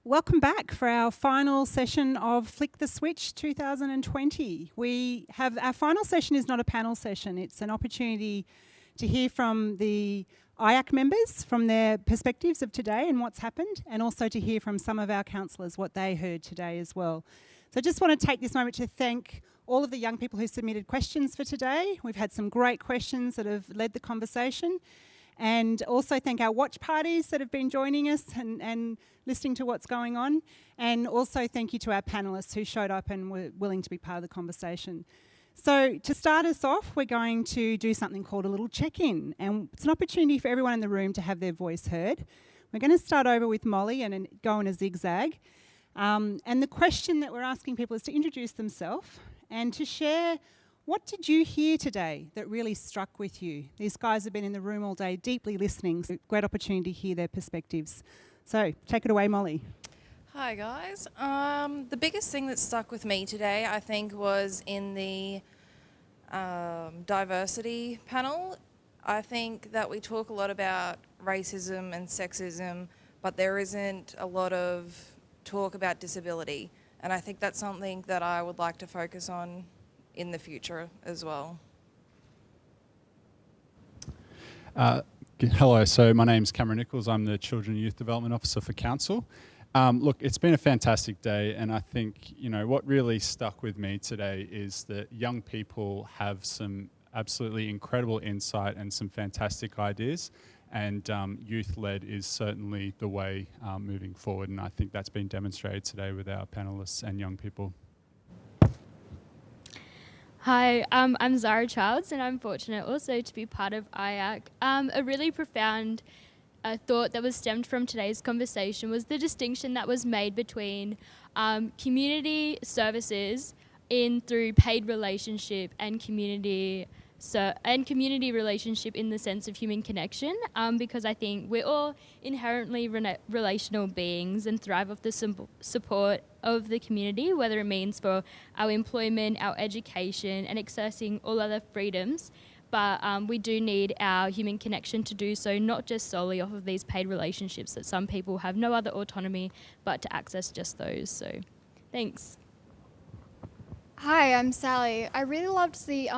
Welcome back for our final session of Flick the Switch 2020. Our final session is not a panel session, it's an opportunity to hear from the IYAC members from their perspectives of today and what's happened, and also to hear from some of our counsellors what they heard today as well. So I just want to take this moment to thank all of the young people who submitted questions for today. We've had some great questions that have led the conversation. And also thank our watch parties that have been joining us and listening to what's going on. And also thank you to our panellists who showed up and were willing to be part of the conversation. So to start us off, we're going to do something called a little check-in. And it's an opportunity for everyone in the room to have their voice heard. We're going to start over with Molly and go in a zigzag. And the question that we're asking people is to introduce themselves and to share, what did you hear today that really struck with you? These guys have been in the room all day deeply listening, so great opportunity to hear their perspectives. So take it away, Molly. Hi guys. The biggest thing that stuck with me today, I think, was in the diversity panel. I think that we talk a lot about racism and sexism, but there isn't a lot of talk about disability. And I think that's something that I would like to focus on in the future as well. Hello, so my name's Cameron Nichols. I'm the Children and Youth Development Officer for Council. Look, it's been a fantastic day, and I think, what really stuck with me today is that young people have some absolutely incredible insight and some fantastic ideas, and youth-led is certainly the way moving forward, and I think that's been demonstrated today with our panellists and young people. Hi, I'm Zara Childs, and I'm fortunate also to be part of IYAC. A really profound thought that was stemmed from today's conversation was the distinction that was made between community services through paid relationship and community relationship in the sense of human connection, because I think we're all inherently relational beings and thrive off the support of the community, whether it means for our employment, our education, and accessing all other freedoms. But we do need our human connection to do so, not just solely off of these paid relationships that some people have no other autonomy but to access just those. So thanks. Hi, I'm Sally. I really loved the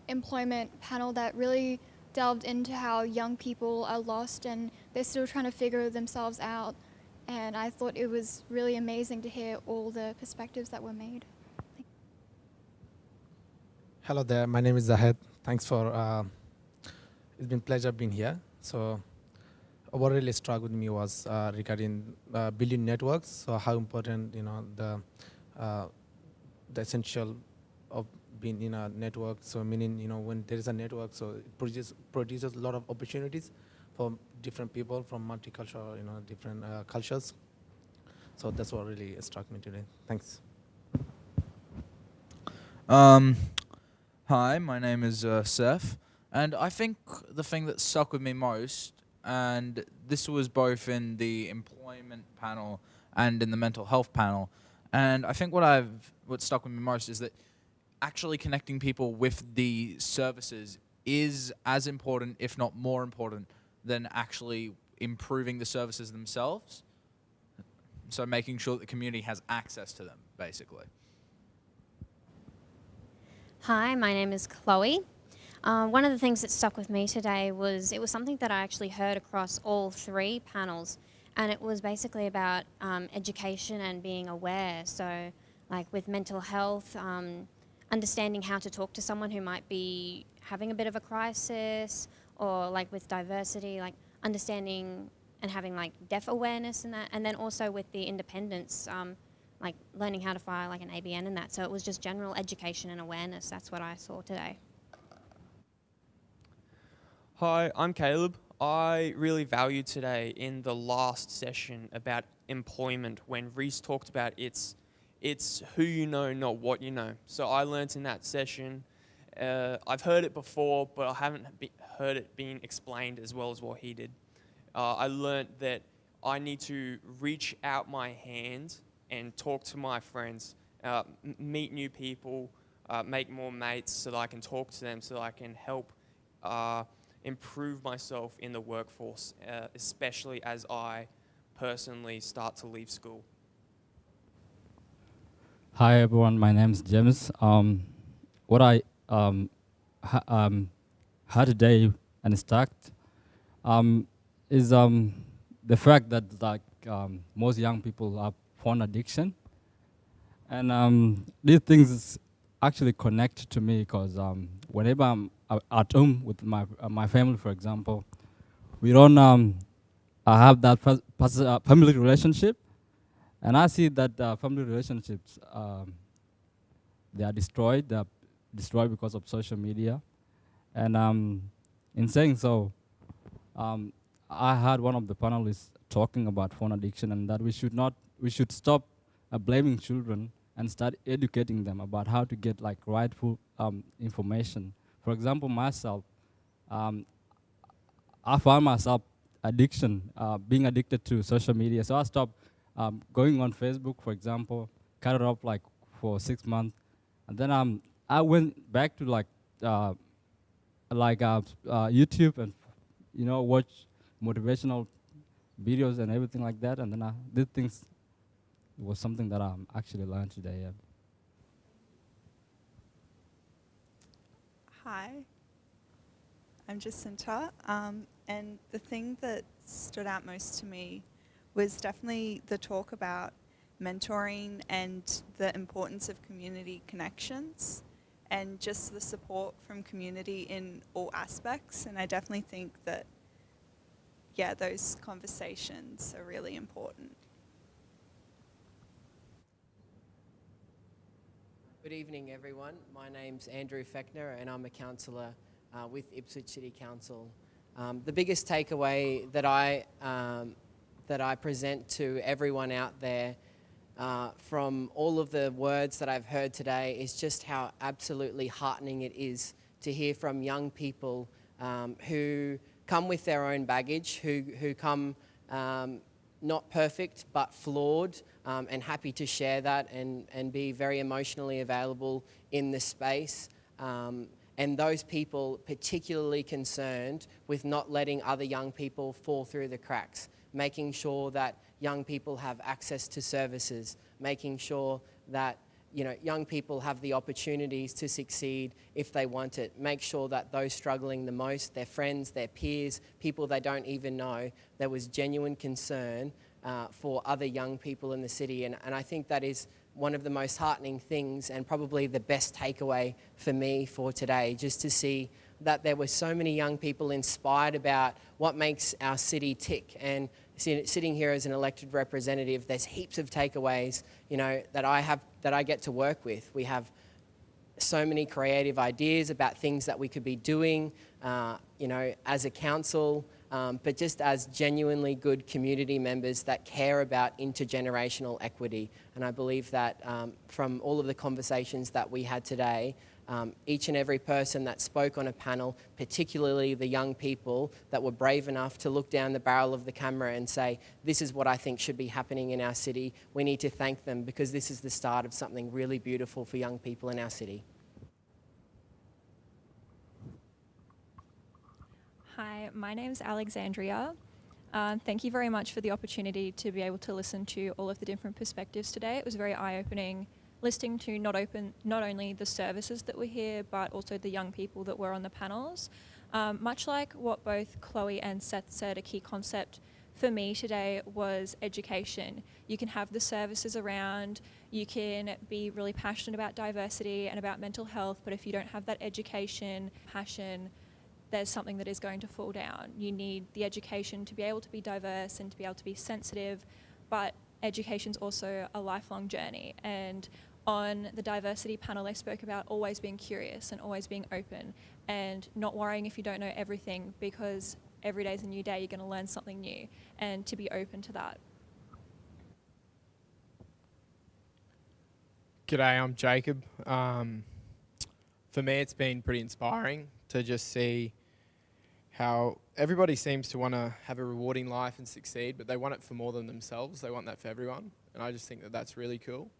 employment panel that really delved into how young people are lost and they're still trying to figure themselves out. And I thought it was really amazing to hear all the perspectives that were made. Hello there, my name is Zahed. Thanks for, it's been a pleasure being here. So what really struck with me was regarding building networks, so how important, the essential of being in a network. So meaning, when there is a network, so it produces a lot of opportunities for different people from multicultural, different cultures. So that's what really struck me today. Thanks. Hi, my name is Seth, and I think the thing that stuck with me most, and this was both in the employment panel and in the mental health panel, and I think what stuck with me most is that actually connecting people with the services is as important, if not more important, than actually improving the services themselves. So making sure that the community has access to them, basically. Hi, my name is Chloe. One of the things that stuck with me today was, it was something that I actually heard across all three panels, and it was basically about education and being aware. So like with mental health, understanding how to talk to someone who might be having a bit of a crisis, or like with diversity, like understanding and having like deaf awareness in that, and then also with the independence, like learning how to file like an ABN and that. So it was just general education and awareness. That's what I saw today. Hi, I'm Caleb. I really valued today in the last session about employment when Reese talked about it's who you know, not what you know. So I learnt in that session, I've heard it before, but I haven't heard it being explained as well as what he did. I learnt that I need to reach out my hand and talk to my friends, meet new people, make more mates so that I can talk to them, so that I can help improve myself in the workforce, especially as I personally start to leave school? Hi everyone, my name is James. What I had today and stuck is the fact that most young people have phone addiction, and these things actually connect to me because whenever I'm at home with my family, for example, we don't have that family relationship. And I see that family relationships, they are destroyed. They are destroyed because of social media. And in saying so, I heard one of the panelists talking about phone addiction and that we should stop blaming children and start educating them about how to get rightful information. For example, myself, I found myself being addicted to social media. So I stopped going on Facebook, for example, cut it off for 6 months, and then I went back to YouTube and watch motivational videos and everything like that, and then I did things. It was something that I actually learned today. Yeah. Hi, I'm Jacinta, and the thing that stood out most to me was definitely the talk about mentoring and the importance of community connections and just the support from community in all aspects. And I definitely think that, yeah, those conversations are really important. Good evening, everyone. My name's Andrew Fechner, and I'm a councillor with Ipswich City Council. The biggest takeaway that I present to everyone out there from all of the words that I've heard today is just how absolutely heartening it is to hear from young people who come with their own baggage, who come not perfect but flawed, and happy to share that and be very emotionally available in the space. And those people particularly concerned with not letting other young people fall through the cracks, making sure that young people have access to services, making sure that young people have the opportunities to succeed if they want it. Make sure that those struggling the most, their friends, their peers, people they don't even know, there was genuine concern for other young people in the city. And I think that is one of the most heartening things and probably the best takeaway for me for today, just to see that there were so many young people inspired about what makes our city tick. And sitting here as an elected representative, there's heaps of takeaways, that I get to work with. We have so many creative ideas about things that we could be doing, as a council, but just as genuinely good community members that care about intergenerational equity. And I believe that from all of the conversations that we had today, each and every person that spoke on a panel, particularly the young people that were brave enough to look down the barrel of the camera and say, this is what I think should be happening in our city. We need to thank them because this is the start of something really beautiful for young people in our city. Hi, my name's Alexandria. Thank you very much for the opportunity to be able to listen to all of the different perspectives today. It was very eye-opening listening to not only the services that were here, but also the young people that were on the panels. Much like what both Chloe and Seth said, a key concept for me today was education. You can have the services around, you can be really passionate about diversity and about mental health, but if you don't have that education, passion, there's something that is going to fall down. You need the education to be able to be diverse and to be able to be sensitive, but education's also a lifelong journey. And on the diversity panel, they spoke about always being curious and always being open and not worrying if you don't know everything, because every day is a new day, you're going to learn something new, and to be open to that. G'day, I'm Jacob. For me, it's been pretty inspiring to just see how everybody seems to want to have a rewarding life and succeed, but they want it for more than themselves. They want that for everyone, and I just think that that's really cool.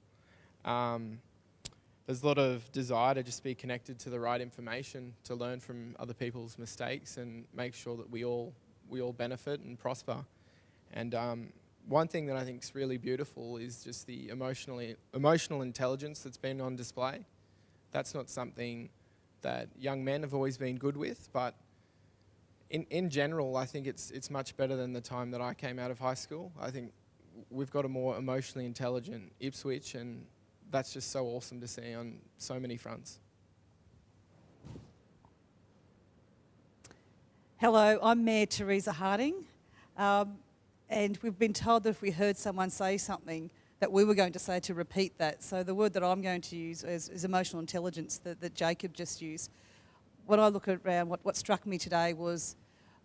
There's a lot of desire to just be connected to the right information, to learn from other people's mistakes and make sure that we all benefit and prosper. And one thing that I think is really beautiful is just the emotional intelligence that's been on display. That's not something that young men have always been good with, but in general, I think it's much better than the time that I came out of high school. I think we've got a more emotionally intelligent Ipswich, and that's just so awesome to see on so many fronts. Hello, I'm Mayor Teresa Harding, and we've been told that if we heard someone say something that we were going to say to repeat that. So the word that I'm going to use is emotional intelligence that Jacob just used. When I look around, what struck me today was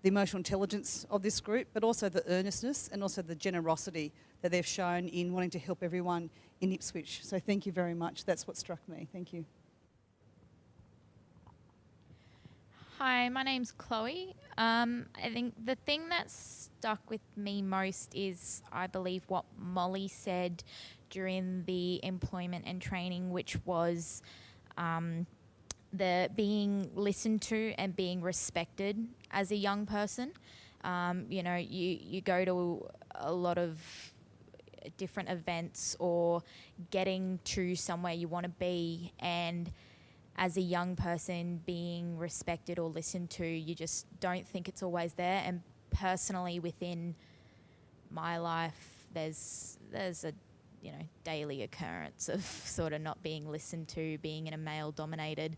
the emotional intelligence of this group, but also the earnestness and also the generosity that they've shown in wanting to help everyone in Ipswich. So thank you very much. That's what struck me. Thank you. Hi, my name's Chloe. I think the thing that stuck with me most is, I believe, what Molly said during the employment and training, which was the being listened to and being respected as a young person. You go to a lot of different events or getting to somewhere you want to be, and as a young person being respected or listened to, you just don't think it's always there. And personally, within my life, there's a daily occurrence of sort of not being listened to, being in a male-dominated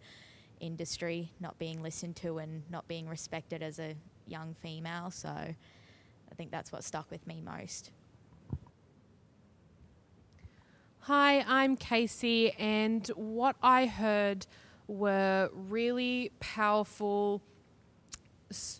industry, not being listened to and not being respected as a young female. So I think that's what stuck with me most. Hi, I'm Casey, and what I heard were really powerful,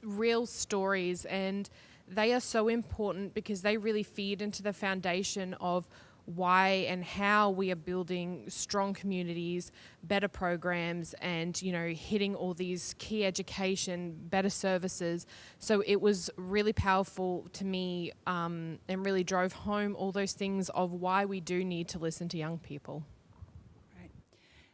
real stories, and they are so important because they really feed into the foundation of why and how we are building strong communities, better programs, and hitting all these key education, better services. So it was really powerful to me, and really drove home all those things of why we do need to listen to young people.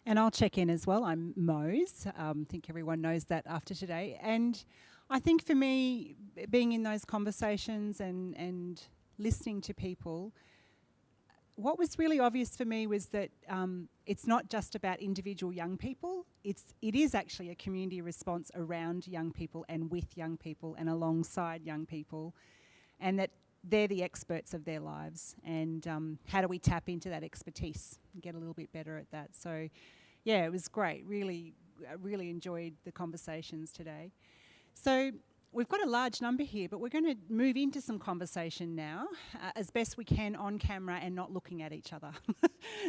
And I'll check in as well. I'm Mose. I think everyone knows that after today. And I think for me, being in those conversations and listening to people, what was really obvious for me was that it's not just about individual young people. It is actually a community response around young people and with young people and alongside young people, and that they're the experts of their lives. And how do we tap into that expertise and get a little bit better at that? So, yeah, it was great. Really enjoyed the conversations today. So we've got a large number here, but we're going to move into some conversation now as best we can on camera and not looking at each other.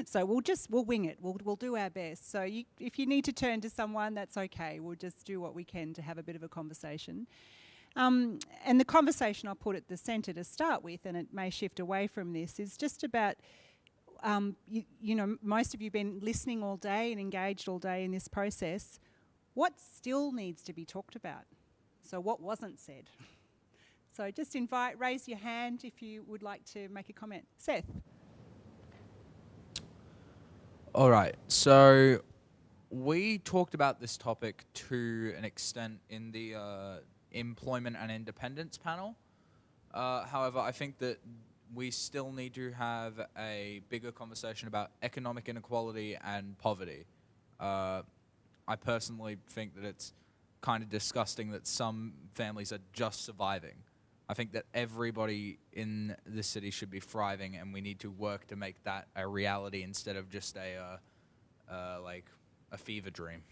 So we'll wing it. We'll do our best. So if you need to turn to someone, that's okay. We'll just do what we can to have a bit of a conversation. And the conversation I'll put at the centre to start with, and it may shift away from this, is just about, most of you have been listening all day and engaged all day in this process. What still needs to be talked about? So what wasn't said? So just raise your hand if you would like to make a comment. Seth. All right, so we talked about this topic to an extent in the employment and independence panel. However, I think that we still need to have a bigger conversation about economic inequality and poverty. I personally think that it's kind of disgusting that some families are just surviving. I think that everybody in the city should be thriving, and we need to work to make that a reality instead of just a fever dream.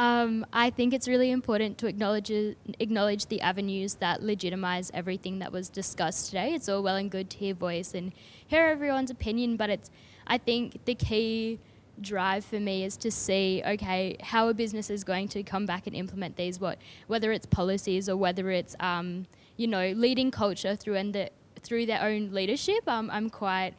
I think it's really important to acknowledge the avenues that legitimize everything that was discussed today. It's all well and good to hear voice and hear everyone's opinion, but I think the key drive for me is to see, okay, how are businesses going to come back and implement these, whether it's policies or whether it's leading culture through their own leadership. I'm quite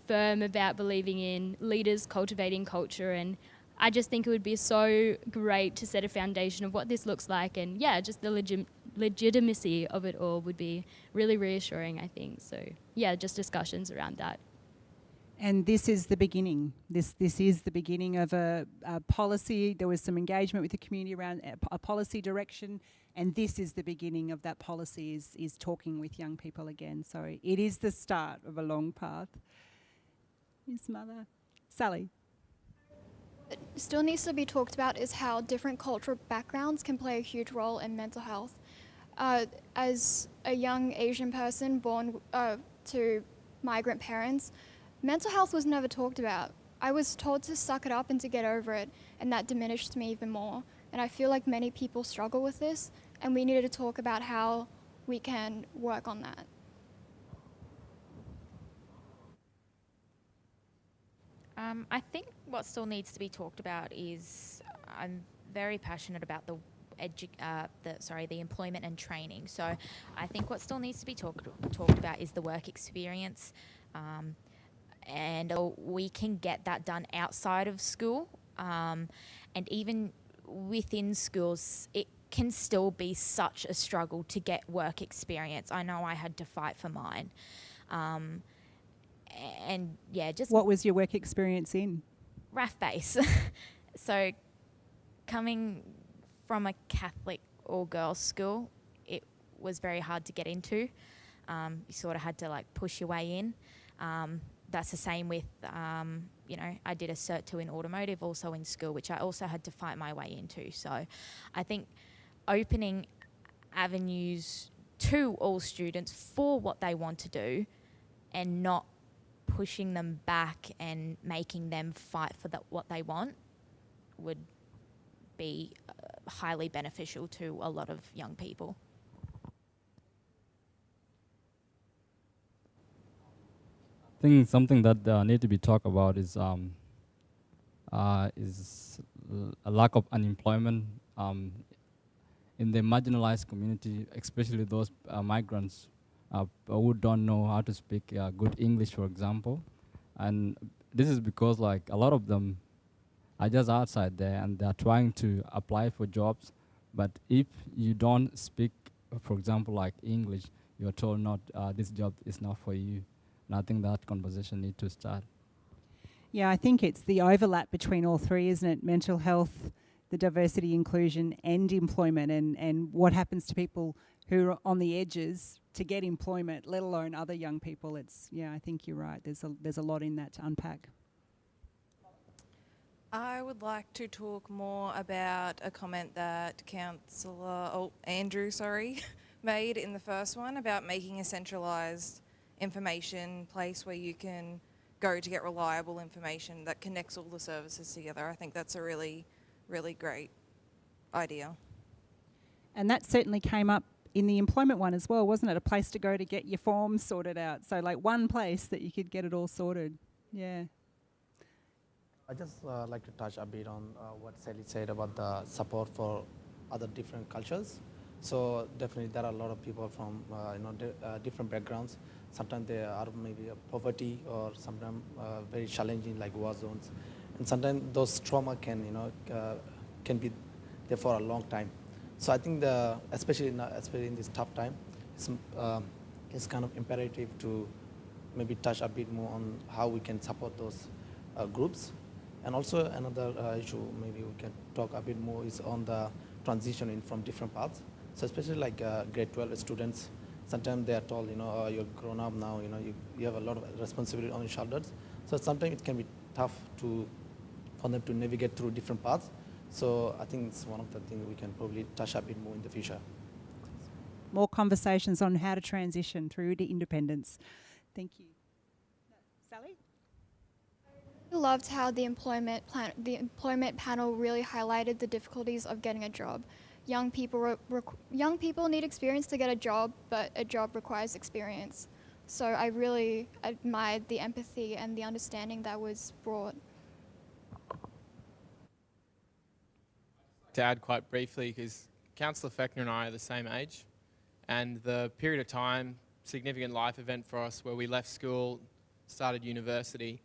firm about believing in leaders cultivating culture, and I just think it would be so great to set a foundation of what this looks like, and just the legitimacy of it all would be really reassuring, I think. So just discussions around that. And this is the beginning. This is the beginning of a policy. There was some engagement with the community around a policy direction, and this is the beginning of that policy, is talking with young people again. So it is the start of a long path. His mother. Sally. It still needs to be talked about is how different cultural backgrounds can play a huge role in mental health. As a young Asian person born to migrant parents, mental health was never talked about. I was told to suck it up and to get over it, and that diminished me even more. And I feel like many people struggle with this, and we needed to talk about how we can work on that. I think what still needs to be talked about is I'm very passionate about the employment and training. So I think what still needs to be talked about is the work experience, and we can get that done outside of school, and even within schools it can still be such a struggle to get work experience. I know I had to fight for mine. And yeah, just... What was your work experience in? RAF base. So coming from a Catholic all-girls school, it was very hard to get into. You sort of had to like push your way in. That's the same with, I did a Cert 2 in automotive also in school, which I also had to fight my way into. So I think opening avenues to all students for what they want to do and not pushing them back and making them fight for what they want would be highly beneficial to a lot of young people. I think something that need to be talked about is a lack of unemployment in the marginalized community, especially those migrants who don't know how to speak good English, for example. And this is because like a lot of them are just outside there and they're trying to apply for jobs. But if you don't speak, for example, like English, you're told not, this job is not for you. And I think that conversation needs to start. Yeah, I think it's the overlap between all three, isn't it? Mental health, the diversity, inclusion, and employment, and what happens to people who are on the edges to get employment, let alone other young people. I think you're right. There's a lot in that to unpack. I would like to talk more about a comment that Andrew made in the first one about making a centralised information place where you can go to get reliable information that connects all the services together. I think that's a really, really great idea. And that certainly came up in the employment one as well, wasn't it? A place to go to get your forms sorted out. So like one place that you could get it all sorted. Yeah. I just like to touch a bit on what Sally said about the support for other different cultures. So definitely there are a lot of people from different backgrounds. Sometimes they are maybe poverty, or sometimes very challenging like war zones, and sometimes those trauma can be there for a long time. So I think especially in this tough time, it's kind of imperative to maybe touch a bit more on how we can support those groups. And also another issue maybe we can talk a bit more is on the transitioning from different paths. So especially like grade 12 students, sometimes they are told, you're grown up now, you have a lot of responsibility on your shoulders. So sometimes it can be tough for them to navigate through different paths. So I think it's one of the things we can probably touch a bit more in the future. More conversations on how to transition through to independence. Thank you. Sally? I loved how the employment panel really highlighted the difficulties of getting a job. Young people need experience to get a job, but a job requires experience. So I really admired the empathy and the understanding that was brought. To add quite briefly, because Councillor Fechner and I are the same age, and the period of time, significant life event for us where we left school, started university,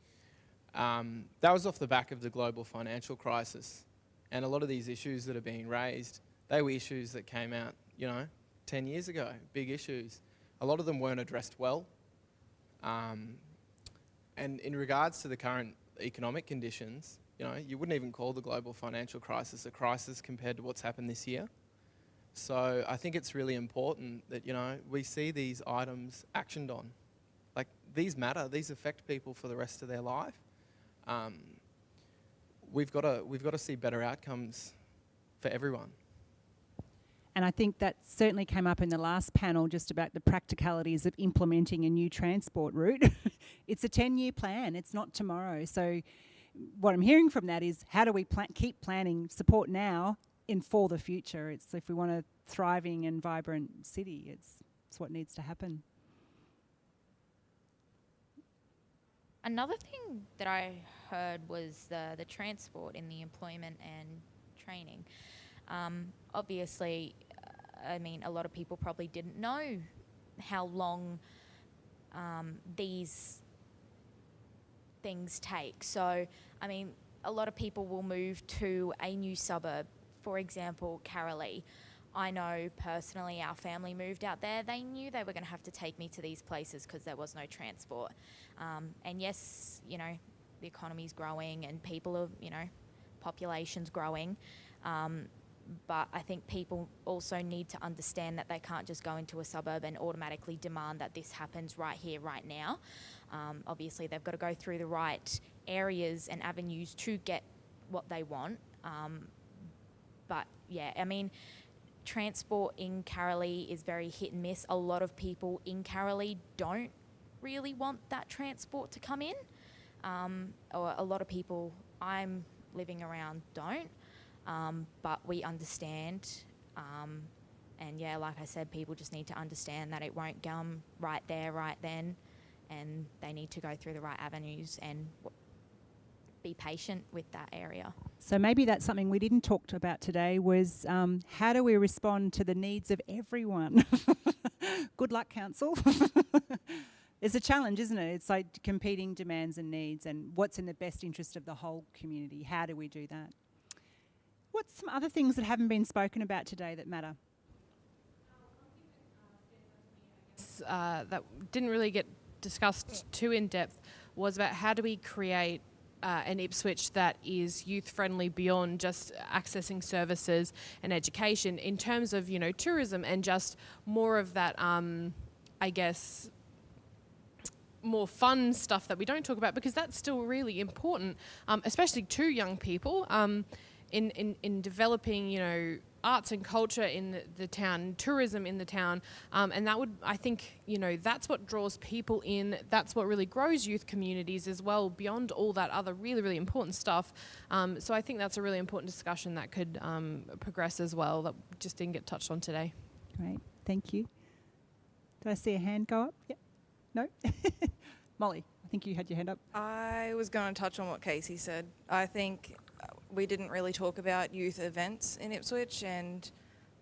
that was off the back of the global financial crisis. And a lot of these issues that are being raised, they were issues that came out, 10 years ago, big issues. A lot of them weren't addressed well. And in regards to the current economic conditions, you know, you wouldn't even call the global financial crisis a crisis compared to what's happened this year. So I think it's really important that, you know, we see these items actioned on. Like, these matter, these affect people for the rest of their life. We've got to see better outcomes for everyone. And I think that certainly came up in the last panel, just about the practicalities of implementing a new transport route. It's a 10-year plan, it's not tomorrow. So what I'm hearing from that is, how do we keep planning support now for the future? It's if we want a thriving and vibrant city, it's what needs to happen. Another thing that I heard was the transport in the employment and training. Obviously, I mean, a lot of people probably didn't know how long these things take. So, I mean, a lot of people will move to a new suburb, for example, Carolee. I know personally our family moved out there. They knew they were going to have to take me to these places because there was no transport. And yes, you know, the economy's growing and people are, you know, population's growing. But I think people also need to understand that they can't just go into a suburb and automatically demand that this happens right here, right now. Obviously, they've got to go through the right areas and avenues to get what they want. But yeah, I mean, transport in Carolee is very hit and miss. A lot of people in Carolee don't really want that transport to come in. Or a lot of people I'm living around don't. But we understand, and yeah, like I said, people just need to understand that it won't come right there, right then, and they need to go through the right avenues and be patient with that area. So maybe that's something we didn't talk about today, was how do we respond to the needs of everyone? Good luck, council. It's a challenge, isn't it? It's like competing demands and needs, and what's in the best interest of the whole community. How do we do that? What's some other things that haven't been spoken about today that matter? That didn't really get discussed too in depth was about how do we create an Ipswich that is youth friendly beyond just accessing services and education, in terms of, you know, tourism and just more of that, I guess, more fun stuff that we don't talk about, because that's still really important, especially to young people. In developing, you know, arts and culture in the town, tourism in the town, and that would, I think, you know, that's what draws people in, that's what really grows youth communities as well, beyond all that other really, really important stuff. So I think that's a really important discussion that could progress as well, that just didn't get touched on today. Great, thank you. Did I see a hand go up? Yep. No? Molly, I think you had your hand up. I was going to touch on what Casey said. I think we didn't really talk about youth events in Ipswich, and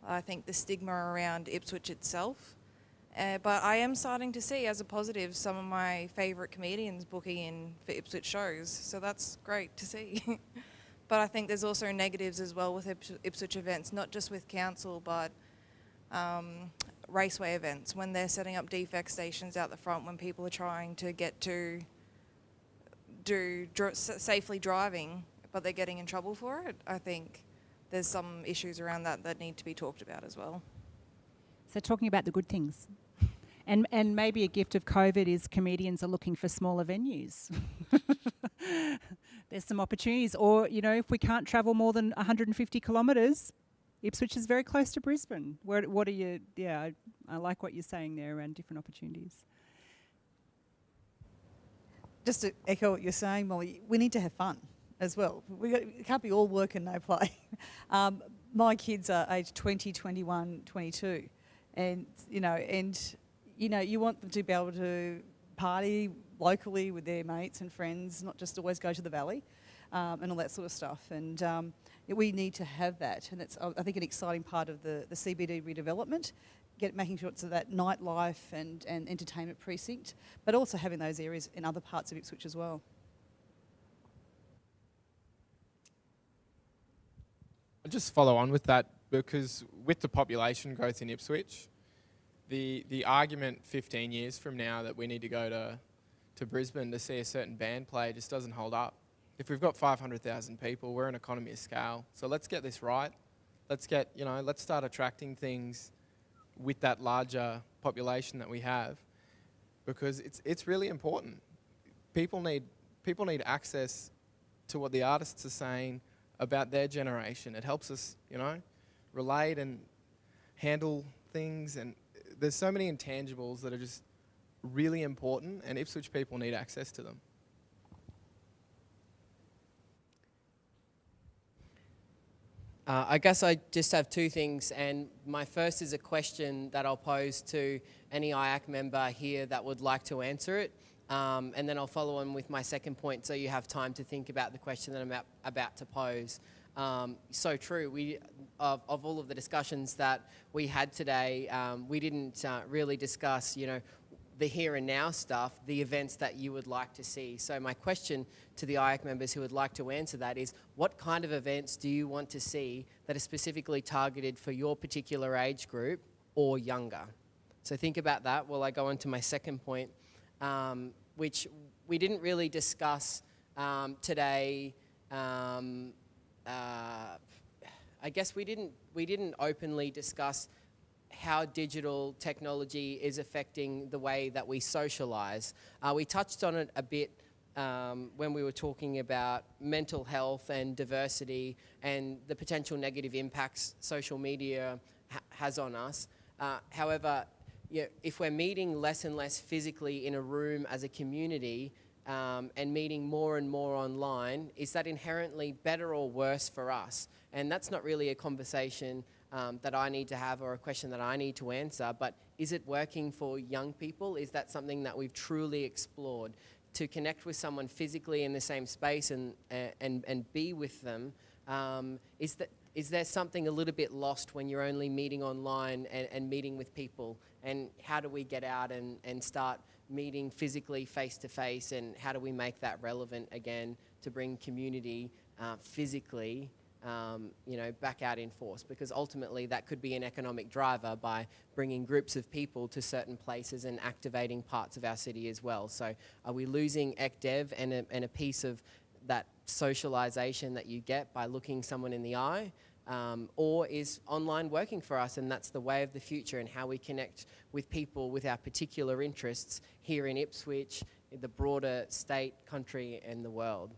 I think the stigma around Ipswich itself. But I am starting to see, as a positive, some of my favourite comedians booking in for Ipswich shows, so that's great to see. But I think there's also negatives as well with Ipswich events, not just with council, but raceway events, when they're setting up defect stations out the front when people are trying to get to safely driving, but they're getting in trouble for it. I think there's some issues around that need to be talked about as well. So talking about the good things. And maybe a gift of COVID is comedians are looking for smaller venues. There's some opportunities. Or, you know, if we can't travel more than 150 kilometres, Ipswich is very close to Brisbane. What are you... Yeah, I like what you're saying there around different opportunities. Just to echo what you're saying, Molly, we need to have fun as well. It can't be all work and no play. My kids are aged 20, 21, 22. And you want them to be able to party locally with their mates and friends, not just always go to the valley and all that sort of stuff. And we need to have that. And that's, I think, an exciting part of the CBD redevelopment, making sure it's that nightlife and entertainment precinct, but also having those areas in other parts of Ipswich as well. I'll just follow on with that, because with the population growth in Ipswich, the argument 15 years from now that we need to go to to Brisbane to see a certain band play just doesn't hold up. If we've got 500,000 people, we're an economy of scale. So let's get this right. Let's start attracting things with that larger population that we have, because it's really important. People need access to what the artists are saying about their generation. It helps us, relate and handle things, and there's so many intangibles that are just really important, and Ipswich people need access to them. I guess I just have two things, and my first is a question that I'll pose to any IYAC member here that would like to answer it, and then I'll follow on with my second point so you have time to think about the question that I'm about to pose. So true. Of all of the discussions that we had today, we didn't really discuss, the here and now stuff, the events that you would like to see. So my question to the IYAC members who would like to answer that is, what kind of events do you want to see that are specifically targeted for your particular age group or younger? So think about that while I go on to my second point, which we didn't really discuss today. I guess we didn't openly discuss how digital technology is affecting the way that we socialise. We touched on it a bit when we were talking about mental health and diversity and the potential negative impacts social media has on us. However, if we're meeting less and less physically in a room as a community and meeting more and more online, is that inherently better or worse for us? And that's not really a conversation that I need to have or a question that I need to answer, but is it working for young people? Is that something that we've truly explored? To connect with someone physically in the same space and be with them, is there something a little bit lost when you're only meeting online and meeting with people? And how do we get out and start meeting physically face to face, and how do we make that relevant again to bring community physically back out in force? Because ultimately that could be an economic driver by bringing groups of people to certain places and activating parts of our city as well. So are we losing ECDEV and a piece of that socialization that you get by looking someone in the eye? Or is online working for us, and that's the way of the future, and how we connect with people with our particular interests here in Ipswich, in the broader state, country and the world?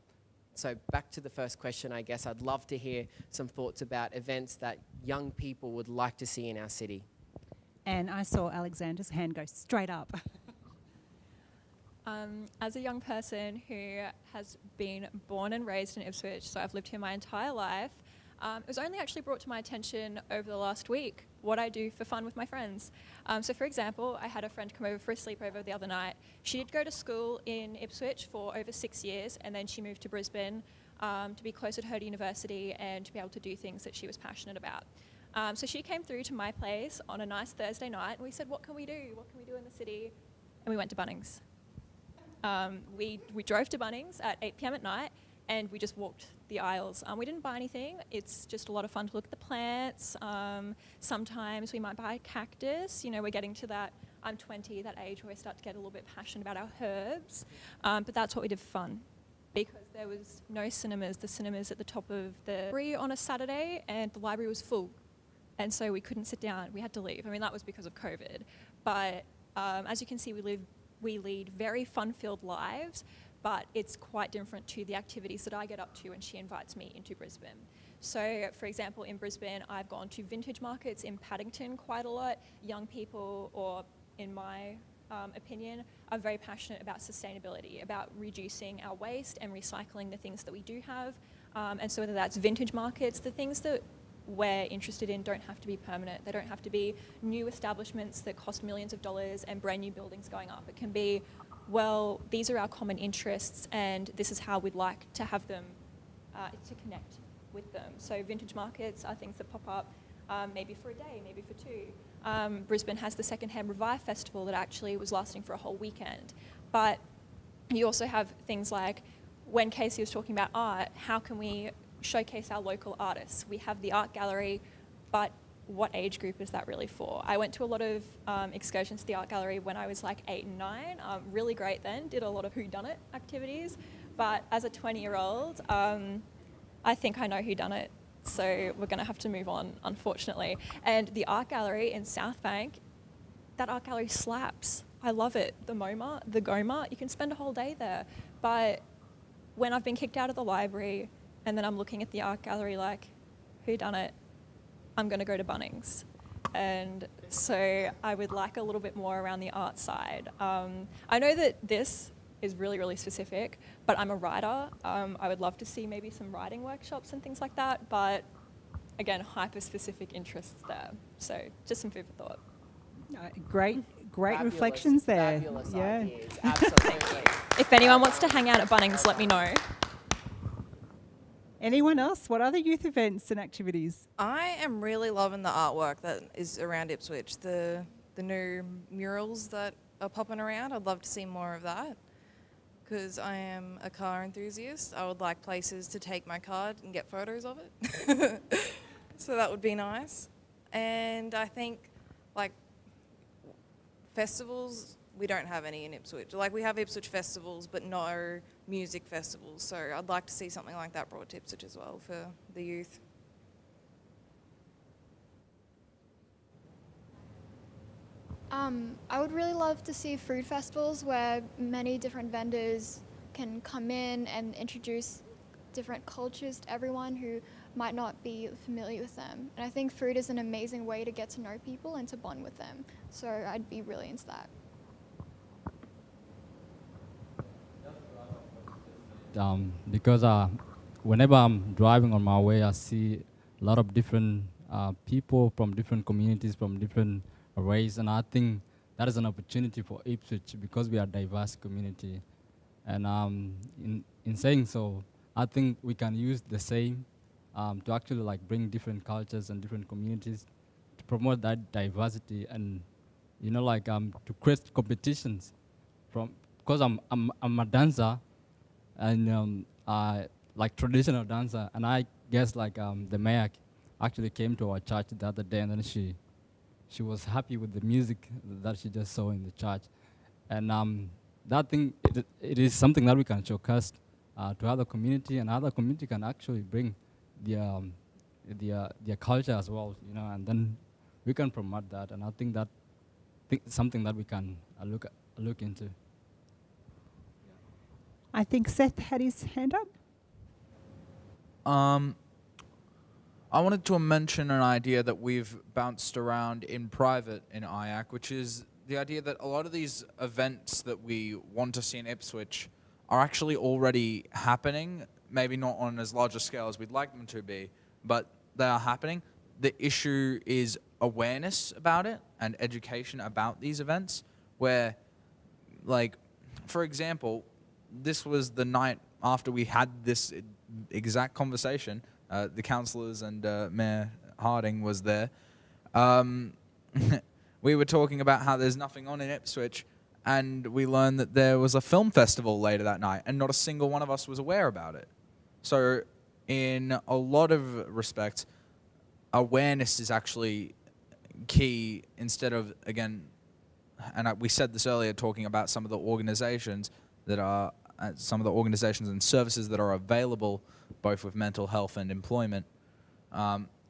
So back to the first question, I guess I'd love to hear some thoughts about events that young people would like to see in our city. And I saw Alexander's hand go straight up. As a young person who has been born and raised in Ipswich, so I've lived here my entire life, it was only actually brought to my attention over the last week what I do for fun with my friends. So for example, I had a friend come over for a sleepover the other night. She did go to school in Ipswich for over 6 years, and then she moved to Brisbane to be closer to her university and to be able to do things that she was passionate about. So she came through to my place on a nice Thursday night, and we said, what can we do? What can we do in the city? And we went to Bunnings. We drove to Bunnings at 8 p.m. at night, and we just walked the aisles. We didn't buy anything. It's just a lot of fun to look at the plants. Sometimes we might buy a cactus. We're getting to that, I'm 20, that age where we start to get a little bit passionate about our herbs. But that's what we did for fun, because there was no cinemas. The cinemas at the top of the library on a Saturday, and the library was full. And so we couldn't sit down. We had to leave. I mean, that was because of COVID. But as you can see, we lead very fun-filled lives, but it's quite different to the activities that I get up to when she invites me into Brisbane. So, for example, in Brisbane, I've gone to vintage markets in Paddington quite a lot. Young people, or in my opinion, are very passionate about sustainability, about reducing our waste and recycling the things that we do have. And so whether that's vintage markets, the things that we're interested in don't have to be permanent. They don't have to be new establishments that cost millions of dollars and brand new buildings going up. It can be, well, these are our common interests, and this is how we'd like to have them to connect with them. So vintage markets are things that pop up maybe for a day, maybe for two. Brisbane has the Secondhand Revive Festival that actually was lasting for a whole weekend. But you also have things like, when Casey was talking about art, how can we showcase our local artists? We have the art gallery, but what age group is that really for? I went to a lot of excursions to the art gallery when I was like 8 and 9. Really great then, did a lot of whodunit activities. But as a 20-year-old, I think I know whodunit. So we're going to have to move on, unfortunately. And the art gallery in South Bank, that art gallery slaps. I love it. The MoMA, the GOMA, you can spend a whole day there. But when I've been kicked out of the library and then I'm looking at the art gallery like, whodunit, I'm going to go to Bunnings. And so I would like a little bit more around the art side. I know that this is really, really specific, but I'm a writer. I would love to see maybe some writing workshops and things like that, but again, hyper-specific interests there. So just some food for thought. Great Fabulous, reflections there. Fabulous Yeah. ideas, absolutely. If anyone wants to hang out at Bunnings, let me know. Anyone else? What other youth events and activities? I am really loving the artwork that is around Ipswich, the new murals that are popping around. I'd love to see more of that because I am a car enthusiast. I would like places to take my car and get photos of it. So that would be nice. And I think like festivals, we don't have any in Ipswich. Like we have Ipswich festivals, but no music festivals. So I'd like to see something like that brought to Ipswich as well for the youth. I would really love to see food festivals where many different vendors can come in and introduce different cultures to everyone who might not be familiar with them. And I think food is an amazing way to get to know people and to bond with them. So I'd be really into that. Because whenever I'm driving on my way, I see a lot of different people from different communities, from different race, and I think that is an opportunity for Ipswich because we are a diverse community. And in saying so, I think we can use the same to actually like bring different cultures and different communities to promote that diversity and to create competitions because I'm a dancer. And I like traditional dancer, and I guess the mayor actually came to our church the other day, and then she was happy with the music that she just saw in the church, and that thing it is something that we can showcase to other community, and other community can actually bring their culture as well, and then we can promote that, and I think that something that we can look into. I think Seth had his hand up. I wanted to mention an idea that we've bounced around in private in IYAC, which is the idea that a lot of these events that we want to see in Ipswich are actually already happening, maybe not on as large a scale as we'd like them to be, but they are happening. The issue is awareness about it and education about these events, where, for example, this was the night after we had this exact conversation. The councillors and Mayor Harding was there. We were talking about how there's nothing on in Ipswich, and we learned that there was a film festival later that night, and not a single one of us was aware about it. So in a lot of respects, awareness is actually key instead of, again, and we said this earlier talking about some of the organizations that are, some of the organizations and services that are available both with mental health and employment.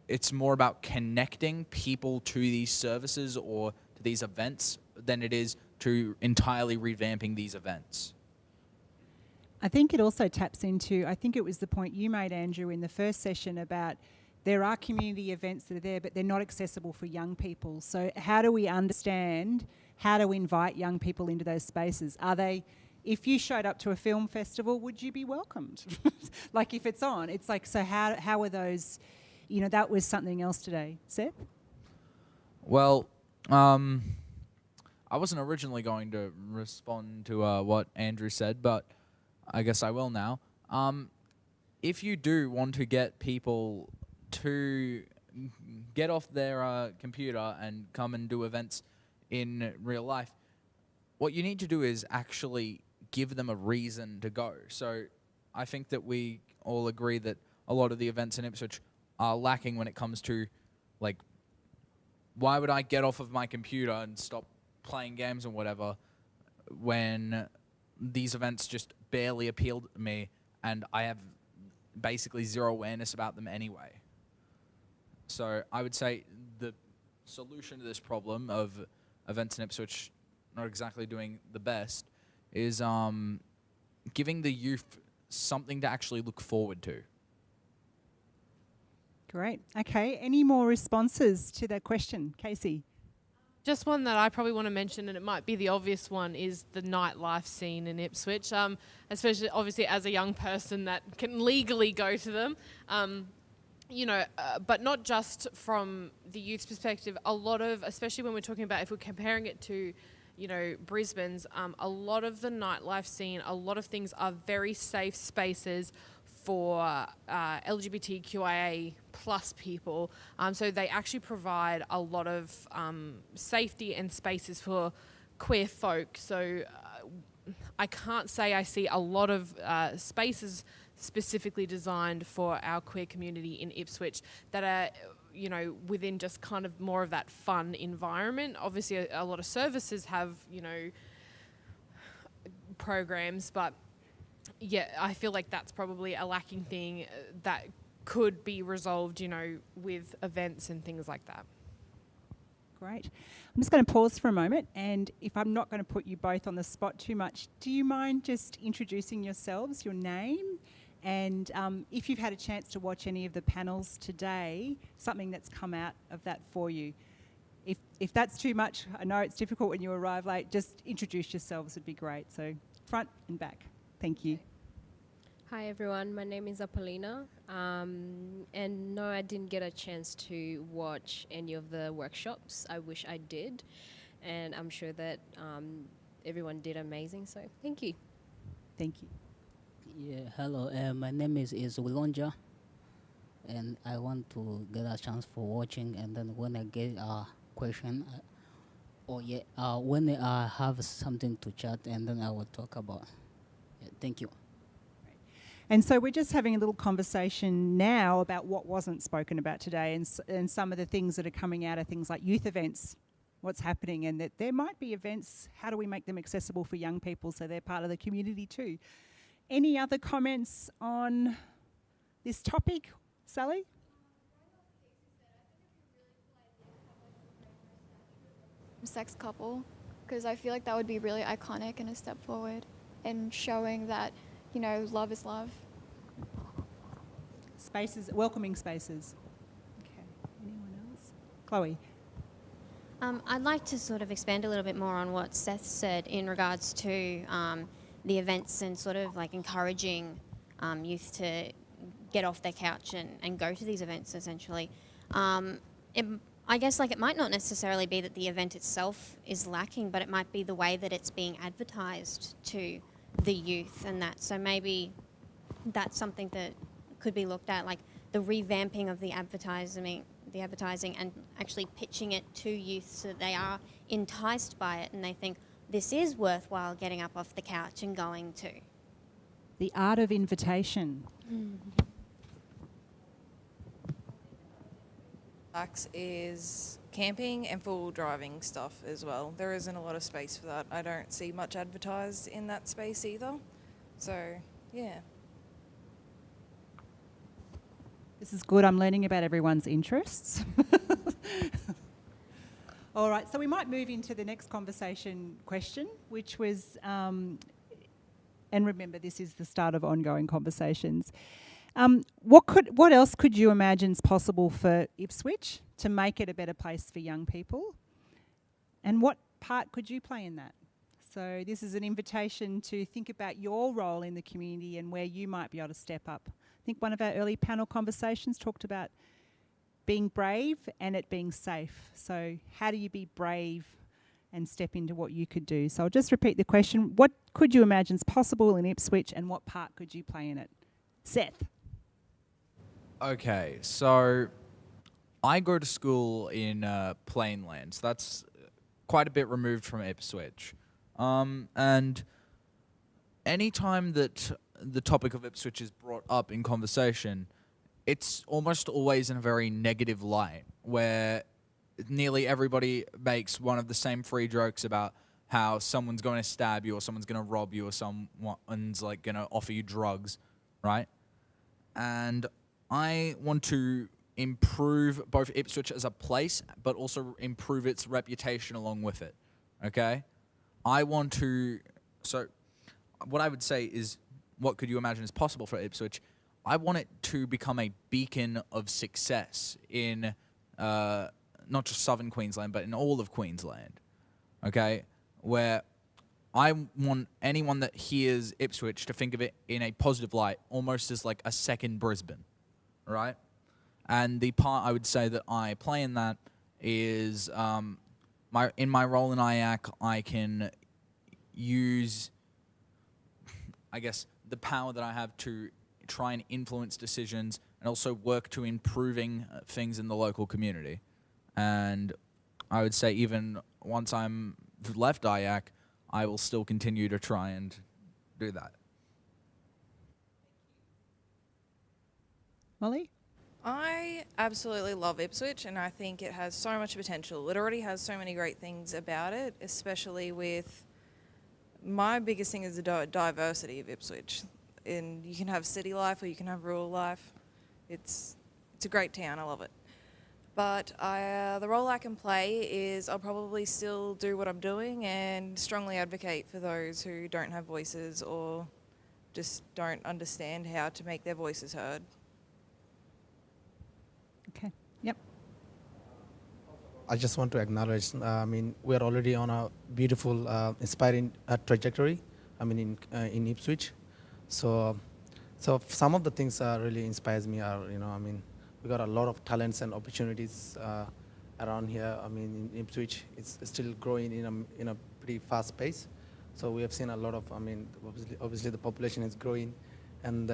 It's more about connecting people to these services or to these events than it is to entirely revamping these events. I think it also taps into, I think it was the point you made, Andrew, in the first session about there are community events that are there, but they're not accessible for young people. So how do we understand how to invite young people into those spaces? Are they, if you showed up to a film festival, would you be welcomed? Like if it's on, it's like, so how are those, that was something else today. Seth? Well, I wasn't originally going to respond to what Andrew said, but I guess I will now. If you do want to get people to get off their computer and come and do events in real life, what you need to do is actually give them a reason to go. So I think that we all agree that a lot of the events in Ipswich are lacking when it comes to why would I get off of my computer and stop playing games or whatever when these events just barely appeal to me and I have basically zero awareness about them anyway? So I would say the solution to this problem of events in Ipswich not exactly doing the best is giving the youth something to actually look forward to. Great. Okay. Any more responses to that question, Casey? Just one that I probably want to mention, and it might be the obvious one, is the nightlife scene in Ipswich. Especially, obviously, as a young person that can legally go to them. But not just from the youth's perspective. A lot of, especially when we're talking about, if we're comparing it to, Brisbane's, a lot of the nightlife scene, a lot of things are very safe spaces for LGBTQIA plus people. So they actually provide a lot of safety and spaces for queer folk. So I can't say I see a lot of spaces specifically designed for our queer community in Ipswich that are, within just kind of more of that fun environment. Obviously, a lot of services have, programs, but yeah, I feel like that's probably a lacking thing that could be resolved, with events and things like that. Great. I'm just going to pause for a moment, and if I'm not going to put you both on the spot too much, do you mind just introducing yourselves, your name, and if you've had a chance to watch any of the panels today, something that's come out of that for you. If that's too much, I know it's difficult when you arrive late, just introduce yourselves would be great. So front and back. Thank you. Hi everyone, my name is Apollina, and no, I didn't get a chance to watch any of the workshops. I wish I did, and I'm sure that everyone did amazing, so thank you. Thank you. Yeah, hello, my name is Wilonja, and I want to get a chance for watching, and then when I get a question, when I have something to chat, and then I will talk about. Yeah, thank you. And so we're just having a little conversation now about what wasn't spoken about today, and some of the things that are coming out are things like youth events, what's happening, and that there might be events, how do we make them accessible for young people so they're part of the community too? Any other comments on this topic, Sally? Sex couple, because I feel like that would be really iconic and a step forward in showing that, love is love. Spaces, welcoming spaces. Okay, anyone else? Chloe? I'd like to sort of expand a little bit more on what Seth said in regards to the events and sort of like encouraging youth to get off their couch and go to these events, essentially. I guess it might not necessarily be that the event itself is lacking, but it might be the way that it's being advertised to the youth and that. So maybe that's something that could be looked at, like the revamping of the advertising and actually pitching it to youth so that they are enticed by it and they think this is worthwhile getting up off the couch and going to. The art of invitation. Is camping and full driving stuff as well. There isn't a lot of space for that. I don't see much advertised in that space either. So, yeah. This is good. I'm learning about everyone's interests. All right, so we might move into the next conversation question, which was, and remember, this is the start of ongoing conversations. What else could you imagine is possible for Ipswich to make it a better place for young people? And what part could you play in that? So this is an invitation to think about your role in the community and where you might be able to step up. I think one of our early panel conversations talked about being brave and it being safe. So how do you be brave and step into what you could do? So I'll just repeat the question. What could you imagine is possible in Ipswich and what part could you play in it? Seth. Okay, so I go to school in Plainlands. That's quite a bit removed from Ipswich. And any time that the topic of Ipswich is brought up in conversation, it's almost always in a very negative light, where nearly everybody makes one of the same free jokes about how someone's going to stab you or someone's going to rob you or someone's like going to offer you drugs, right? And I want to improve both Ipswich as a place, but also improve its reputation along with it, okay? I want to, so what I would say is, what could you imagine is possible for Ipswich? I want it to become a beacon of success in not just southern Queensland, but in all of Queensland, okay? Where I want anyone that hears Ipswich to think of it in a positive light, almost as like a second Brisbane, right? And the part I would say that I play in that is in my role in IYAC, I can use, I guess, the power that I have to try and influence decisions and also work to improving things in the local community. And I would say even once I'm left IYAC, I will still continue to try and do that. Molly? I absolutely love Ipswich, and I think it has so much potential. It already has so many great things about it, especially with my biggest thing is the diversity of Ipswich. And you can have city life or you can have rural life. It's a great town. I love it. But the role I can play is I'll probably still do what I'm doing and strongly advocate for those who don't have voices or just don't understand how to make their voices heard. Okay. Yep. I just want to acknowledge, we're already on a beautiful, inspiring trajectory, in Ipswich. So some of the things really inspires me are, we got a lot of talents and opportunities around here. In Ipswich, it's still growing in a pretty fast pace. So we have seen a lot of, obviously the population is growing, and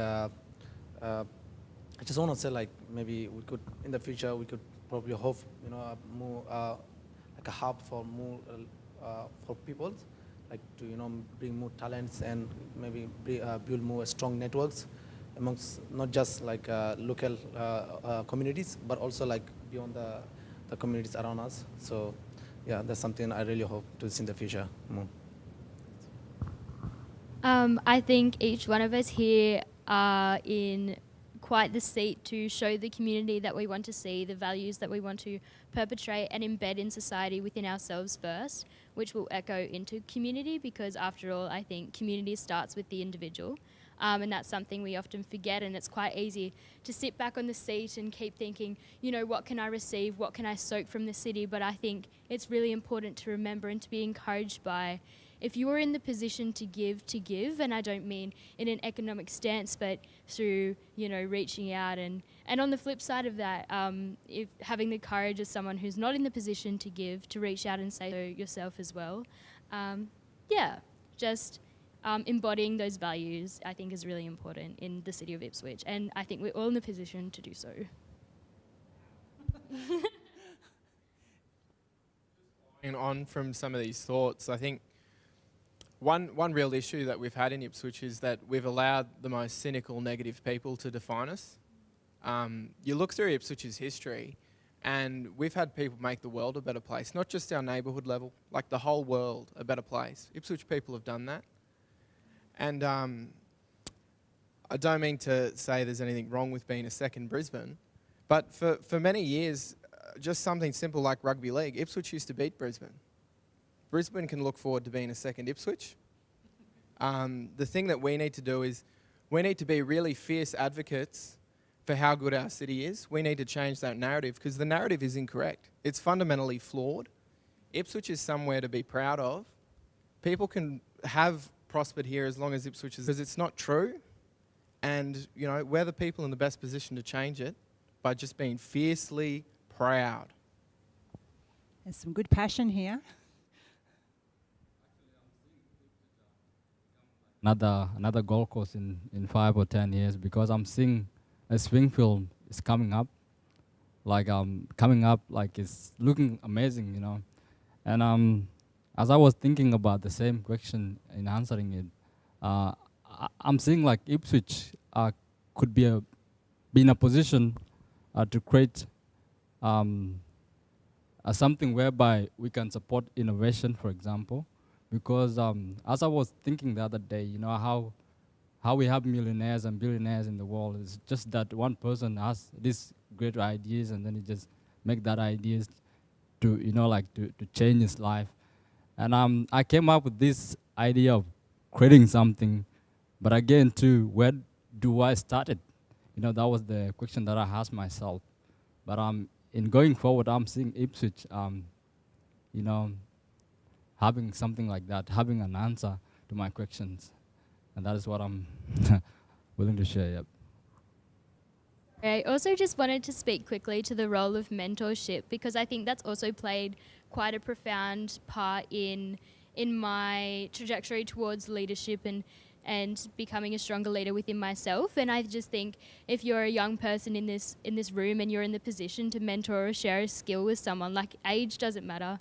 I just want to say, like, maybe we could, in the future, we could probably hope, more, like a hub for more, for people, like to, bring more talents and maybe build more strong networks amongst not just like local communities, but also like beyond the communities around us. So, yeah, that's something I really hope to see in the future more. I think each one of us here are in quite the seat to show the community that we want to see, the values that we want to perpetrate and embed in society within ourselves first, which will echo into community, because after all, I think community starts with the individual. And that's something we often forget, and it's quite easy to sit back on the seat and keep thinking, what can I receive, what can I soak from the city? But I think it's really important to remember and to be encouraged by, if you are in the position to give, and I don't mean in an economic stance, but through, reaching out, and on the flip side of that, if having the courage as someone who's not in the position to give, to reach out and say so yourself as well. Embodying those values, I think, is really important in the city of Ipswich, and I think we're all in the position to do so. And on from some of these thoughts, I think one real issue that we've had in Ipswich is that we've allowed the most cynical, negative people to define us. You look through Ipswich's history, and we've had people make the world a better place, not just our neighbourhood level, like the whole world a better place. Ipswich people have done that. And I don't mean to say there's anything wrong with being a second Brisbane, but for many years, just something simple like rugby league, Ipswich used to beat Brisbane. Brisbane can look forward to being a second Ipswich. The thing that we need to do is we need to be really fierce advocates for how good our city is. We need to change that narrative, because the narrative is incorrect. It's fundamentally flawed. Ipswich is somewhere to be proud of. People can have prospered here as long as Ipswich is, because it's not true. And, we're the people in the best position to change it by just being fiercely proud. There's some good passion here. Another Gold Coast in 5 or 10 years, because I'm seeing a swing film is coming up, like it's looking amazing, And as I was thinking about the same question in answering it, I'm seeing like Ipswich could be in a position to create as something whereby we can support innovation, for example. Because as I was thinking the other day, you know, how we have millionaires and billionaires in the world is just that one person has these great ideas and then he just make that ideas to, you know, like to change his life. And I came up with this idea of creating something, but again, too, where do I start it? You know, that was the question that I asked myself. But in going forward, I'm seeing Ipswich, you know, having something like that, having an answer to my questions. And that is what I'm willing to share, yep. I also just wanted to speak quickly to the role of mentorship, because I think that's also played quite a profound part in my trajectory towards leadership and becoming a stronger leader within myself. And I just think if you're a young person in this room and you're in the position to mentor or share a skill with someone, like age doesn't matter,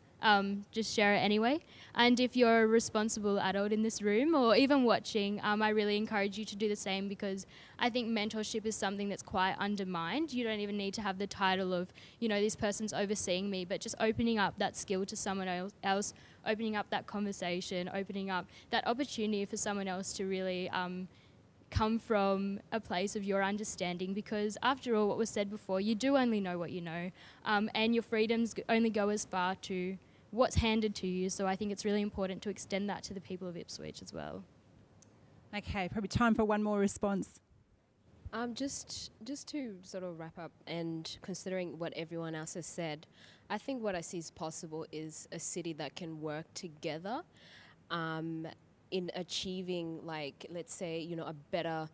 just share it anyway. And if you're a responsible adult in this room or even watching, I really encourage you to do the same, because I think mentorship is something that's quite undermined. You don't even need to have the title of, you know, this person's overseeing me, but just opening up that skill to someone else, opening up that conversation, opening up that opportunity for someone else to really come from a place of your understanding, because after all, what was said before, you do only know what you know, and your freedoms only go as far to what's handed to you. So I think it's really important to extend that to the people of Ipswich as well. Okay, probably time for one more response. Just to sort of wrap up, and considering what everyone else has said, I think what I see is possible is a city that can work together in achieving, like, let's say, you know, a better,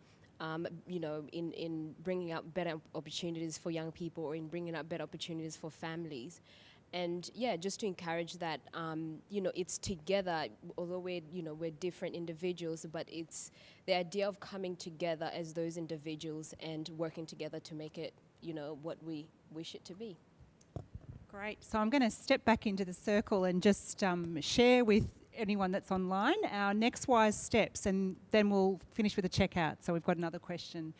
you know, in bringing up better opportunities for young people, or in bringing up better opportunities for families. And yeah, just to encourage that, you know, it's together, although we're different individuals, but it's the idea of coming together as those individuals and working together to make it, you know, what we wish it to be. Great. So I'm going to step back into the circle and just share with anyone that's online our next wise steps, and then we'll finish with a checkout. So we've got another question.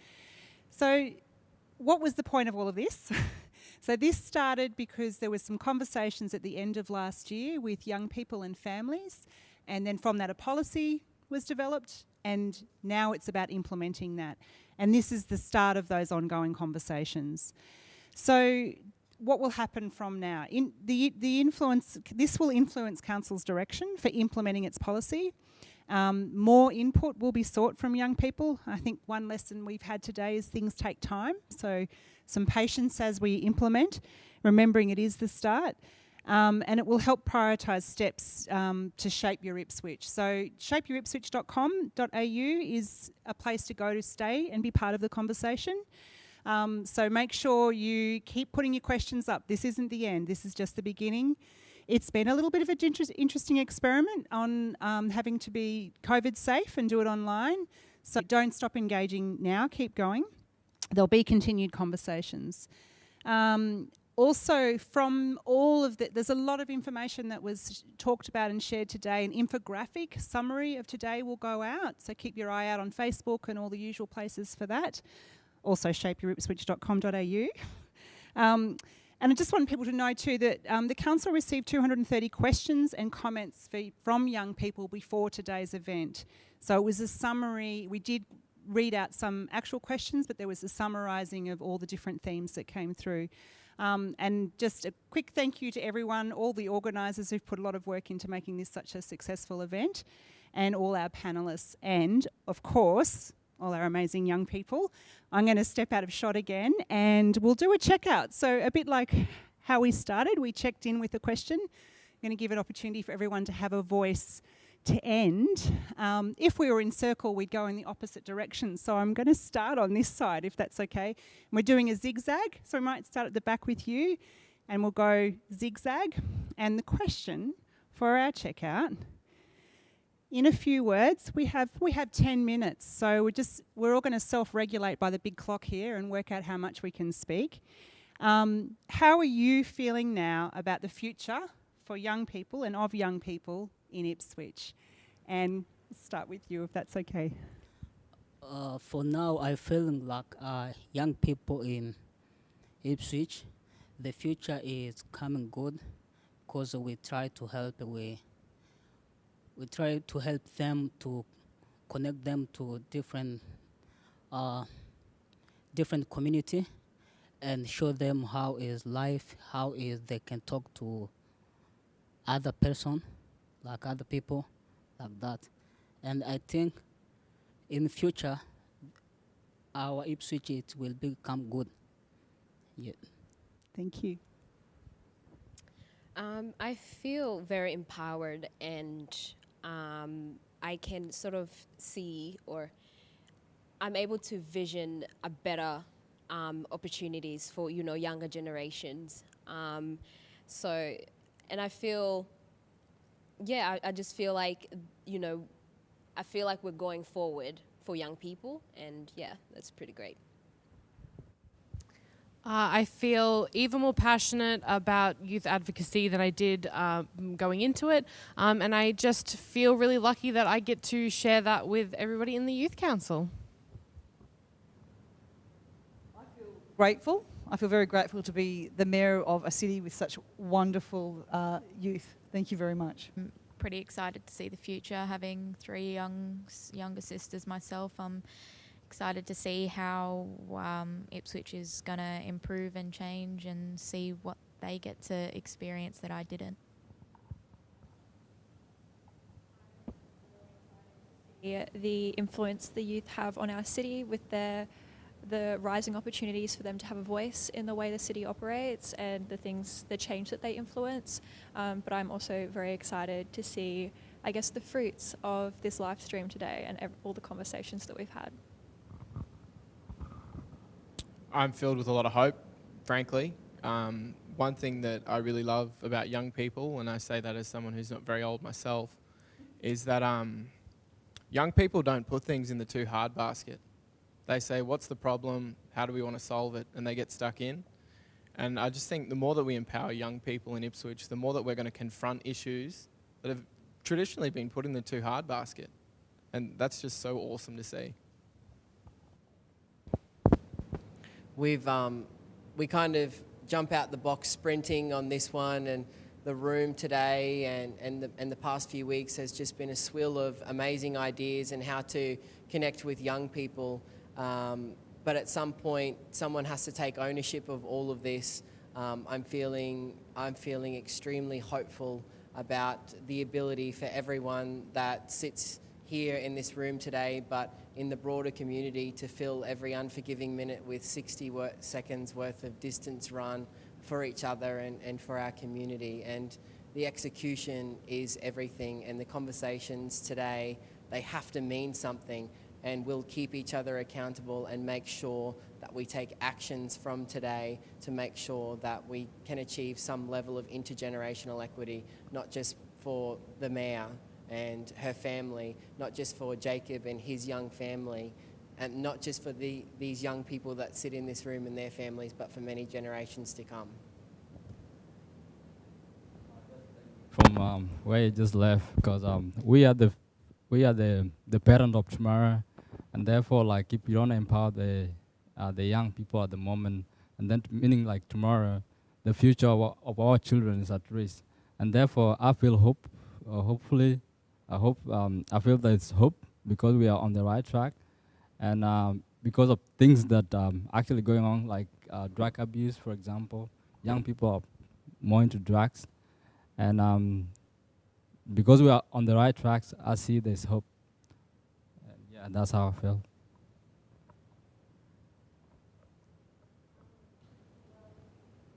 So what was the point of all of this? So this started because there were some conversations at the end of last year with young people and families, and then from that a policy was developed, and now it's about implementing that. And this is the start of those ongoing conversations. So what will happen from now? This will influence Council's direction for implementing its policy. More input will be sought from young people. I think one lesson we've had today is things take time, so some patience as we implement, remembering it is the start, and it will help prioritise steps to shape your Ipswich. So shapeyouripswich.com.au is a place to go to stay and be part of the conversation. So make sure you keep putting your questions up. This isn't the end, this is just the beginning. It's been a little bit of an interesting experiment on having to be COVID safe and do it online. So don't stop engaging now, keep going. There'll be continued conversations. Also, from all of there's a lot of information that was talked about and shared today. An infographic summary of today will go out, so keep your eye out on Facebook and all the usual places for that. Also shapeyouripswich.com.au. And I just want people to know too that the Council received 230 questions and comments from young people before today's event. So it was a summary. We did read out some actual questions, but there was a summarising of all the different themes that came through. And just a quick thank you to everyone, all the organisers who've put a lot of work into making this such a successful event, and all our panellists, and of course, all our amazing young people. I'm going to step out of shot again and we'll do a checkout. So a bit like how we started, we checked in with a question. I'm going to give an opportunity for everyone to have a voice to end. If we were in circle, we'd go in the opposite direction. So I'm going to start on this side, if that's okay. And we're doing a zigzag, so we might start at the back with you and we'll go zigzag. And the question for our checkout, in a few words, we have 10 minutes, so we're all going to self-regulate by the big clock here and work out how much we can speak. How are you feeling now about the future for young people and of young people in Ipswich? And we'll start with you, if that's okay. For now, I feeling like young people in Ipswich, the future is coming good because we try to help. We try to help them to connect them to different community and show them how is life, how is they can talk to other person, like other people, like that. And I think in the future, our Ipswich it will become good. Yeah. Thank you. I feel very empowered, and I can sort of see, or I'm able to vision a better opportunities for younger generations. So, and I feel, I just feel like I feel like we're going forward for young people, and that's pretty great. I feel even more passionate about youth advocacy than I did going into it. And I just feel really lucky that I get to share that with everybody in the Youth Council. Grateful. I feel very grateful to be the mayor of a city with such wonderful youth. Thank you very much. I'm pretty excited to see the future. Having three younger sisters myself, I'm excited to see how Ipswich is going to improve and change and see what they get to experience that I didn't. The influence the youth have on our city with the rising opportunities for them to have a voice in the way the city operates and the change that they influence. But I'm also very excited to see, I guess, the fruits of this live stream today and all the conversations that we've had. I'm filled with a lot of hope, frankly. One thing that I really love about young people, and I say that as someone who's not very old myself, is that young people don't put things in the too hard basket. They say, what's the problem? How do we want to solve it? And they get stuck in. And I just think the more that we empower young people in Ipswich, the more that we're going to confront issues that have traditionally been put in the too hard basket. And that's just so awesome to see. We kind of jump out the box sprinting on this one, and the room today and the past few weeks has just been a swill of amazing ideas and how to connect with young people. But at some point, someone has to take ownership of all of this. I'm feeling extremely hopeful about the ability for everyone that sits here in this room today, but in the broader community, to fill every unforgiving minute with 60 seconds worth of distance run for each other and for our community. And the execution is everything, and the conversations today, they have to mean something, and we'll keep each other accountable and make sure that we take actions from today to make sure that we can achieve some level of intergenerational equity, not just for the mayor and her family, not just for Jacob and his young family, and not just for these young people that sit in this room and their families, but for many generations to come. From where you just left, because we are the parent of tomorrow, and therefore, like, if you don't empower the young people at the moment, and then meaning like tomorrow, the future of our children is at risk, and therefore I feel hope. I feel there's hope because we are on the right track, and because of things that actually going on, like drug abuse, for example. Young people are more into drugs, and because we are on the right tracks, I see there's hope. Yeah, that's how I feel.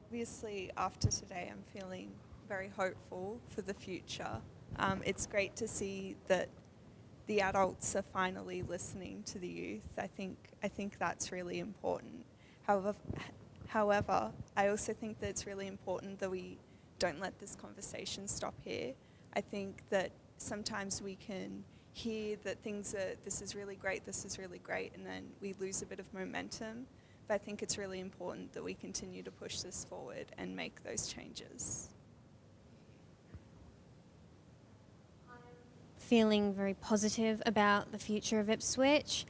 Obviously, after today, I'm feeling very hopeful for the future. It's great to see that the adults are finally listening to the youth. I think that's really important. However, I also think that it's really important that we don't let this conversation stop here. I think that sometimes we can hear that this is really great, and then we lose a bit of momentum. But I think it's really important that we continue to push this forward and make those changes. Feeling very positive about the future of Ipswich.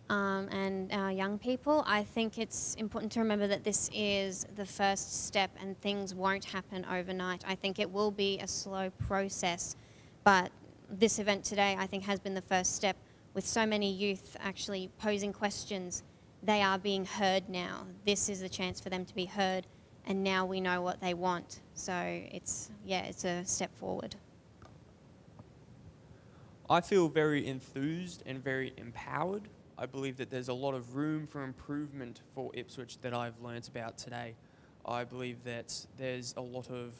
and our young people. I think it's important to remember that this is the first step and things won't happen overnight. I think it will be a slow process, but this event today I think has been the first step. With so many youth actually posing questions, they are being heard now. This is the chance for them to be heard, and now we know what they want. So it's a step forward. I feel very enthused and very empowered. I believe that there's a lot of room for improvement for Ipswich that I've learnt about today. I believe that there's a lot of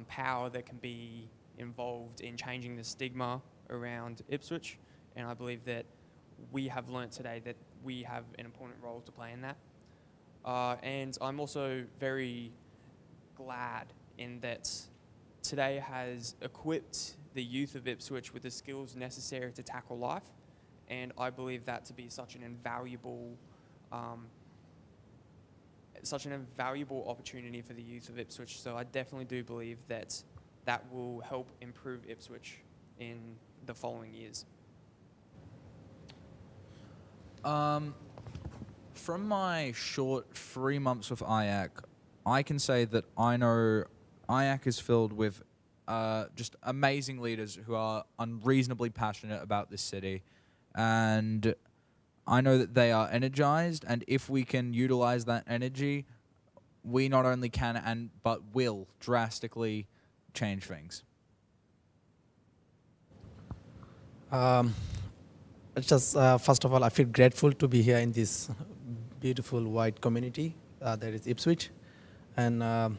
power that can be involved in changing the stigma around Ipswich, and I believe that we have learnt today that we have an important role to play in that. And I'm also very glad in that today has equipped the youth of Ipswich with the skills necessary to tackle life, and I believe that to be such an invaluable opportunity for the youth of Ipswich. So I definitely do believe that that will help improve Ipswich in the following years. From my short 3 months with IYAC, I can say that I know IYAC is filled with just amazing leaders who are unreasonably passionate about this city, and I know that they are energized, and if we can utilize that energy, we not only can but will drastically change things. First of all, I feel grateful to be here in this beautiful white community that is Ipswich, and I'm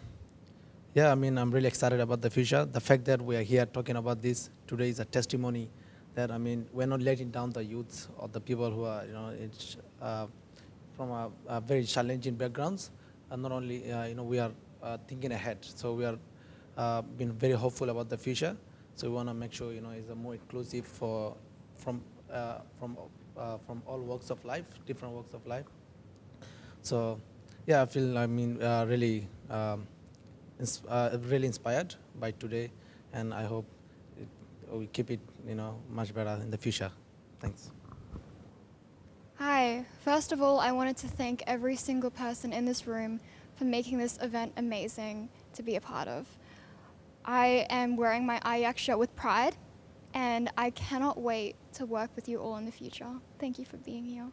really excited about the future. The fact that we are here talking about this today is a testimony that, we're not letting down the youth or the people who are, from a very challenging backgrounds. And not only, we are thinking ahead. So we are being very hopeful about the future. So we want to make sure, it's a more inclusive from all walks of life, different walks of life. So, yeah, I feel, really inspired by today, and I hope we keep it, much better in the future. Thanks. Hi. First of all, I wanted to thank every single person in this room for making this event amazing to be a part of. I am wearing my IYAC shirt with pride, and I cannot wait to work with you all in the future. Thank you for being here.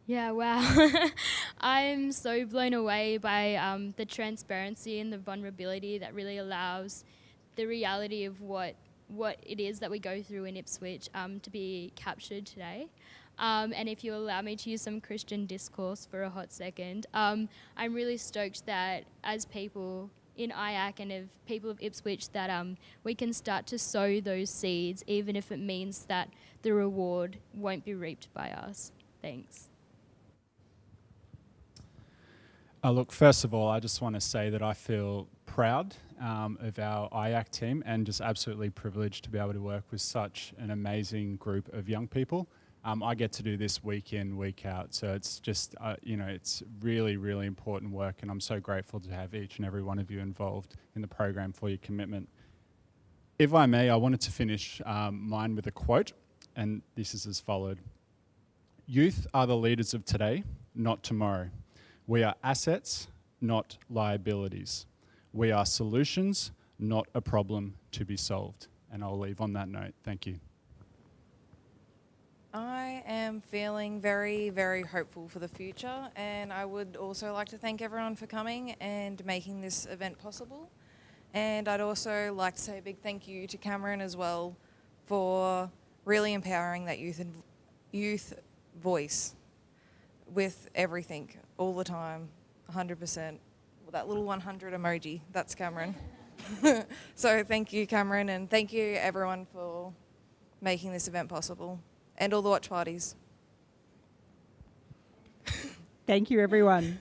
Yeah, wow. I'm so blown away by the transparency and the vulnerability that really allows the reality of what it is that we go through in Ipswich to be captured today. And if you allow me to use some Christian discourse for a hot second, I'm really stoked that as people in IYAC and of people of Ipswich that we can start to sow those seeds, even if it means that the reward won't be reaped by us. Thanks. Look, first of all, I just want to say that I feel proud of our IYAC team and just absolutely privileged to be able to work with such an amazing group of young people. I get to do this week in, week out, so it's just, it's really, really important work, and I'm so grateful to have each and every one of you involved in the program for your commitment. If I may, I wanted to finish mine with a quote, and this is as followed. Youth are the leaders of today, not tomorrow. We are assets, not liabilities. We are solutions, not a problem to be solved. And I'll leave on that note. Thank you. I am feeling very, very hopeful for the future, and I would also like to thank everyone for coming and making this event possible. And I'd also like to say a big thank you to Cameron as well for really empowering that youth voice with everything, all the time, 100%. Well, that little 100 emoji, that's Cameron. So thank you, Cameron, and thank you everyone for making this event possible, and all the watch parties. Thank you, everyone.